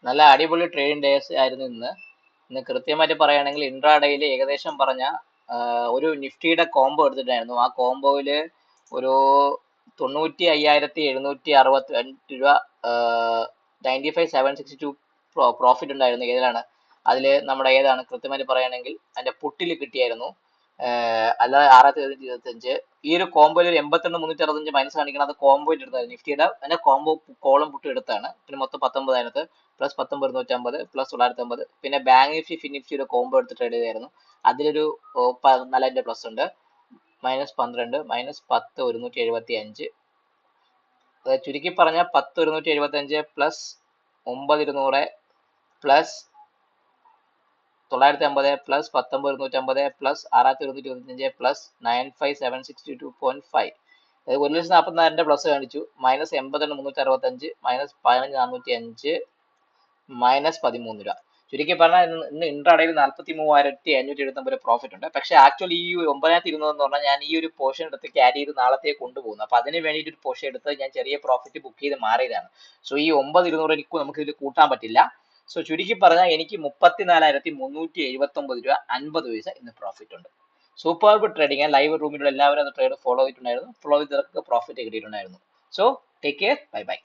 നല്ല അടിപൊളി trading days ആയിരുന്നു ഇന്ന് കൃത്യമായിട്ട് പറയുകയാണെങ്കിൽ ഇൻട്രാഡേയിൽ ഏകദേശം പറഞ്ഞ ഒരു നിഫ്റ്റിയുടെ കോംബോ എടുത്തിട്ടായിരുന്നു. ആ കോംബോയില് ഒരു 95,762 രൂപ 95,762 പ്രോഫിറ്റ് ഉണ്ടായിരുന്നു. ഏതിലാണ്? അതില് നമ്മുടെ ഏതാണ് കൃത്യമായിട്ട് പറയുകയാണെങ്കിൽ അതിന്റെ പുട്ടിൽ കിട്ടിയായിരുന്നു. അല്ലാതെ 6,725. ഈ ഒരു കോംബോയിൽ ഒരു 82,365 മൈനസ് കാണിക്കണം. അത് കോംബോ എടുത്തായിരുന്നു. നിഫ്റ്റിയുടെ അതിന്റെ കോംബോ കോളം പുട്ട് എടുത്താണ്. പിന്നെ മൊത്തം 19 അതിനകത്ത് പ്ലസ് 19,250 പ്ലസ് 950. പിന്നെ ബാങ്ക് നിഫ്റ്റി ഫിനിഫ്റ്റിയുടെ കോംബോ എടുത്ത് ട്രേഡ് ചെയ്തായിരുന്നു. അതിലൊരു 4 പ്ലസ് ഉണ്ട്. -12 -10 175. ചുരുക്കി പറഞ്ഞ 10 175 plus 9,200 plus 950 plus 19,250 plus 6,125 plus 95,762.5. 1,44,000 plus കാണിച്ചു. -80,365 -15,405 -13 രൂപ. ചുരുക്കി പറഞ്ഞാൽ ഇന്ന് ഇൻട്രാഡേയിൽ 43,579 പ്രോഫിറ്റ് ഉണ്ട്. പക്ഷെ ആക്ച്വലി ഈ 9,200 എന്ന് പറഞ്ഞാൽ ഞാൻ ഈ ഒരു പോർഷൻ എടുത്ത് ക്യാരി ചെയ്ത് നാളത്തേക്ക് കൊണ്ടുപോകുന്നു. അപ്പൊ അതിന് വേണ്ടിയിട്ട് ഒരു പോർഷൻ എടുത്ത് ഞാൻ ചെറിയ പ്രോഫിറ്റ് ബുക്ക് ചെയ്ത് മാറിയതാണ്. സോ ഈ 9,200 എനിക്ക് നമുക്ക് ഇതിൽ കൂട്ടാൻ പറ്റില്ല. സോ ചുരുക്കി പറഞ്ഞാൽ എനിക്ക് 34,379 രൂപ 50 പൈസ ഇന്ന് പ്രോഫിറ്റ് ഉണ്ട്. Super trading. ലൈവ് റൂമിലുള്ള എല്ലാവരും അത് ട്രേഡ് ഫോളോ ചെയ്തിട്ടുണ്ടായിരുന്നു. ഫോളോ ചെയ്തവർക്ക് പ്രോഫിറ്റ് കിട്ടിയിട്ടുണ്ടായിരുന്നു. So take care. Bye bye.